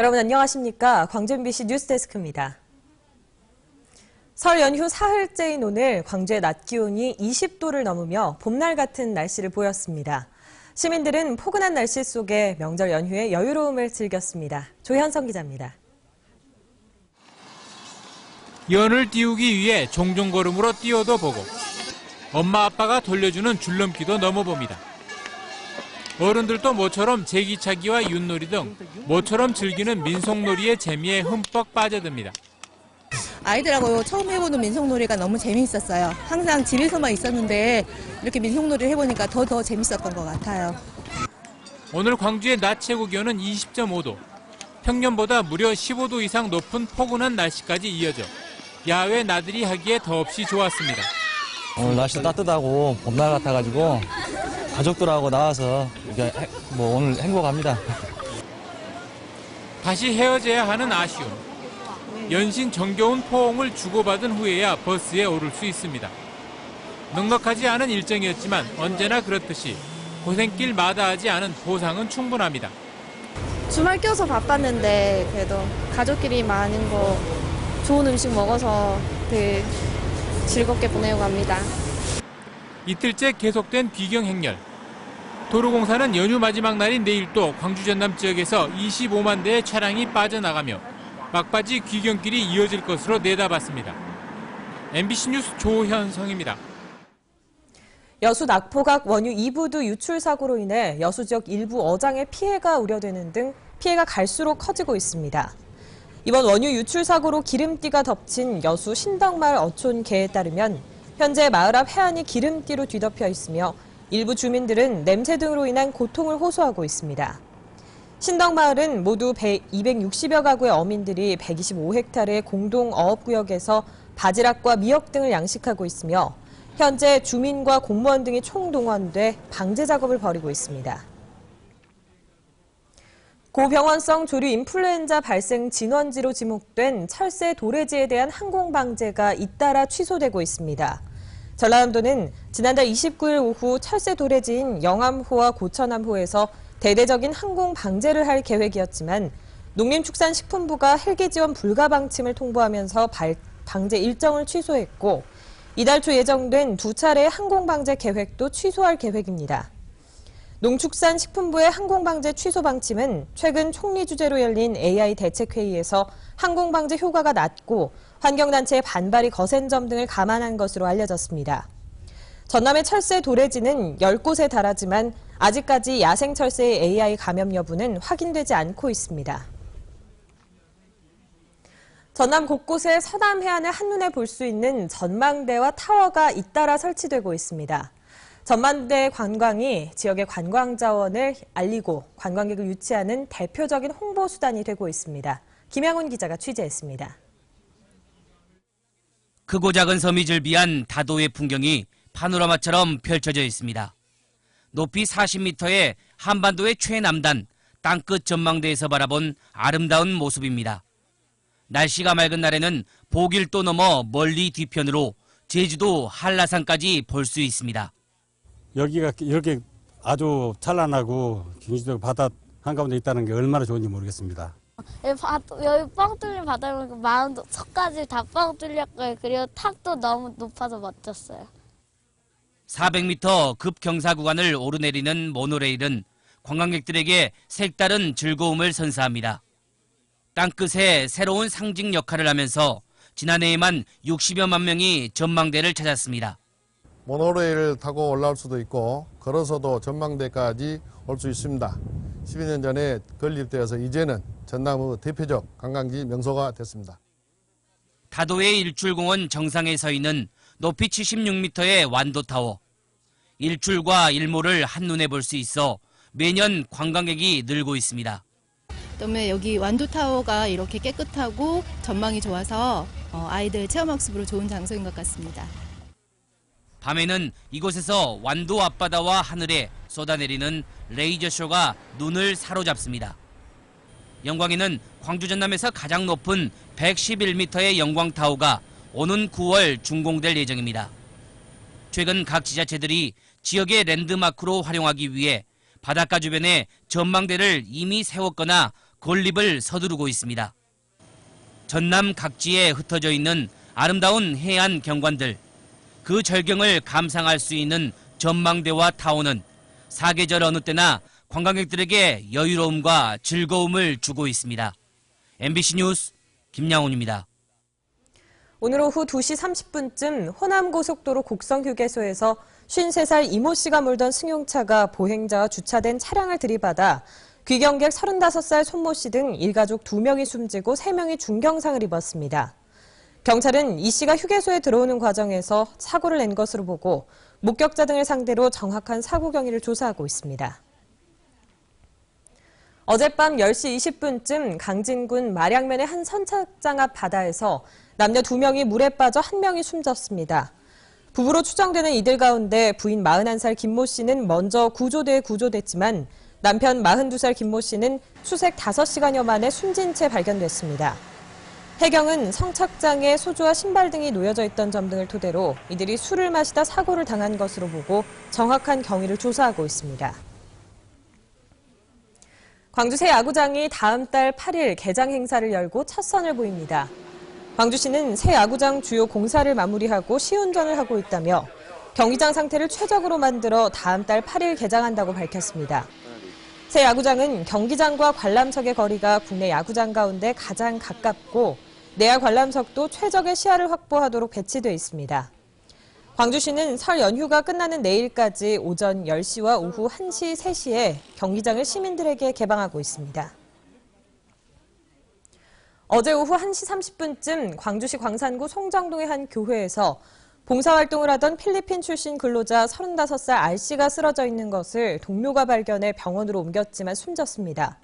여러분 안녕하십니까? 광주 MBC 뉴스데스크입니다. 설 연휴 사흘째인 오늘 광주의 낮 기온이 20도를 넘으며 봄날 같은 날씨를 보였습니다. 시민들은 포근한 날씨 속에 명절 연휴의 여유로움을 즐겼습니다. 조현성 기자입니다. 연을 띄우기 위해 종종 걸음으로 뛰어도 보고 엄마 아빠가 돌려주는 줄넘기도 넘어봅니다. 어른들도 모처럼 제기차기와 윷놀이 등 모처럼 즐기는 민속놀이의 재미에 흠뻑 빠져듭니다. 아이들하고 처음 해보는 민속놀이가 너무 재미있었어요. 항상 집에서만 있었는데 이렇게 민속놀이를 해보니까 더 재밌었던 것 같아요. 오늘 광주의 낮 최고 기온은 20.5도. 평년보다 무려 15도 이상 높은 포근한 날씨까지 이어져 야외 나들이 하기에 더없이 좋았습니다. 오늘 날씨 따뜻하고 봄날 같아가지고 가족들하고 나와서 오늘 행복합니다. 다시 헤어져야 하는 아쉬움. 연신 정겨운 포옹을 주고받은 후에야 버스에 오를 수 있습니다. 넉넉하지 않은 일정이었지만 언제나 그렇듯이 고생길 마다하지 않은 보상은 충분합니다. 주말 껴서 바빴는데 그래도 가족끼리 많은 거 좋은 음식 먹어서 되게 즐겁게 보내고 갑니다. 이틀째 계속된 비경 행렬. 도로공사는 연휴 마지막 날인 내일도 광주 전남 지역에서 25만 대의 차량이 빠져나가며 막바지 귀경길이 이어질 것으로 내다봤습니다. MBC 뉴스 조현성입니다. 여수 낙포각 원유 2부두 유출 사고로 인해 여수 지역 일부 어장에 피해가 우려되는 등 피해가 갈수록 커지고 있습니다. 이번 원유 유출 사고로 기름띠가 덮친 여수 신덕마을 어촌계에 따르면 현재 마을 앞 해안이 기름띠로 뒤덮여 있으며 일부 주민들은 냄새 등으로 인한 고통을 호소하고 있습니다. 신덕마을은 모두 260여 가구의 어민들이 125헥타르의 공동 어업구역에서 바지락과 미역 등을 양식하고 있으며 현재 주민과 공무원 등이 총동원돼 방제 작업을 벌이고 있습니다. 고병원성 조류 인플루엔자 발생 진원지로 지목된 철새 도래지에 대한 항공방제가 잇따라 취소되고 있습니다. 전라남도는 지난달 29일 오후 철새 도래지인 영암호와 고천암호에서 대대적인 항공방제를 할 계획이었지만 농림축산식품부가 헬기 지원 불가 방침을 통보하면서 방제 일정을 취소했고 이달 초 예정된 두 차례의 항공방제 계획도 취소할 계획입니다. 농축산식품부의 항공방제 취소 방침은 최근 총리 주재로 열린 AI 대책회의에서 항공방제 효과가 낮고 환경단체의 반발이 거센 점 등을 감안한 것으로 알려졌습니다. 전남의 철새 도래지는 10곳에 달하지만 아직까지 야생철새의 AI 감염 여부는 확인되지 않고 있습니다. 전남 곳곳에 서남 해안을 한눈에 볼 수 있는 전망대와 타워가 잇따라 설치되고 있습니다. 전망대 관광이 지역의 관광 자원을 알리고 관광객을 유치하는 대표적인 홍보 수단이 되고 있습니다. 김양훈 기자가 취재했습니다. 크고 작은 섬이 즐비한 다도의 풍경이 파노라마처럼 펼쳐져 있습니다. 높이 40m의 한반도의 최남단 땅끝 전망대에서 바라본 아름다운 모습입니다. 날씨가 맑은 날에는 보길도 넘어 멀리 뒤편으로 제주도 한라산까지 볼 수 있습니다. 여기가 이렇게 아주 찬란하고 경치도 바다 한가운데 있다는 게 얼마나 좋은지 모르겠습니다. 여기 뻥 뚫린 바다 보니까 마음도 속까지 다 뻥 뚫렸고요. 그리고 탑도 너무 높아서 멋졌어요. 400m 급경사 구간을 오르내리는 모노레일은 관광객들에게 색다른 즐거움을 선사합니다. 땅끝에 새로운 상징 역할을 하면서 지난해에만 60여만 명이 전망대를 찾았습니다. 모노레일을 타고 올라올 수도 있고 걸어서도 전망대까지 올 수 있습니다. 12년 전에 건립되어서 이제는 전남의 대표적 관광지 명소가 됐습니다. 다도의 일출공원 정상에 서 있는 높이 76m의 완도타워. 일출과 일몰을 한눈에 볼 수 있어 매년 관광객이 늘고 있습니다. 그다음에 여기 완도타워가 이렇게 깨끗하고 전망이 좋아서 아이들 체험학습으로 좋은 장소인 것 같습니다. 밤에는 이곳에서 완도 앞바다와 하늘에 쏟아내리는 레이저쇼가 눈을 사로잡습니다. 영광에는 광주 전남에서 가장 높은 111m의 영광타워가 오는 9월 준공될 예정입니다. 최근 각 지자체들이 지역의 랜드마크로 활용하기 위해 바닷가 주변에 전망대를 이미 세웠거나 건립을 서두르고 있습니다. 전남 각지에 흩어져 있는 아름다운 해안 경관들, 그 절경을 감상할 수 있는 전망대와 타워는 사계절 어느 때나 관광객들에게 여유로움과 즐거움을 주고 있습니다. MBC 뉴스 김양훈입니다. 오늘 오후 2시 30분쯤 호남고속도로 곡성휴게소에서 53살 이모 씨가 몰던 승용차가 보행자와 주차된 차량을 들이받아 귀경객 35살 손모 씨 등 일가족 2명이 숨지고 3명이 중경상을 입었습니다. 경찰은 이 씨가 휴게소에 들어오는 과정에서 사고를 낸 것으로 보고 목격자 등을 상대로 정확한 사고 경위를 조사하고 있습니다. 어젯밤 10시 20분쯤 강진군 마량면의 한 선착장 앞 바다에서 남녀 2명이 물에 빠져 1명이 숨졌습니다. 부부로 추정되는 이들 가운데 부인 41살 김모 씨는 먼저 구조대에 구조됐지만 남편 42살 김모 씨는 수색 5시간여 만에 숨진 채 발견됐습니다. 해경은 성착장에 소주와 신발 등이 놓여져 있던 점 등을 토대로 이들이 술을 마시다 사고를 당한 것으로 보고 정확한 경위를 조사하고 있습니다. 광주 새 야구장이 다음 달 8일 개장 행사를 열고 첫 선을 보입니다. 광주시는 새 야구장 주요 공사를 마무리하고 시운전을 하고 있다며 경기장 상태를 최적으로 만들어 다음 달 8일 개장한다고 밝혔습니다. 새 야구장은 경기장과 관람석의 거리가 국내 야구장 가운데 가장 가깝고 내야 관람석도 최적의 시야를 확보하도록 배치돼 있습니다. 광주시는 설 연휴가 끝나는 내일까지 오전 10시와 오후 1시, 3시에 경기장을 시민들에게 개방하고 있습니다. 어제 오후 1시 30분쯤 광주시 광산구 송정동의 한 교회에서 봉사활동을 하던 필리핀 출신 근로자 35살 R씨가 쓰러져 있는 것을 동료가 발견해 병원으로 옮겼지만 숨졌습니다.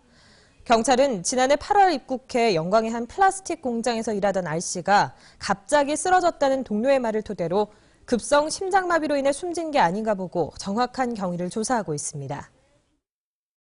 경찰은 지난해 8월 입국해 영광의 한 플라스틱 공장에서 일하던 R씨가 갑자기 쓰러졌다는 동료의 말을 토대로 급성 심장마비로 인해 숨진 게 아닌가 보고 정확한 경위를 조사하고 있습니다.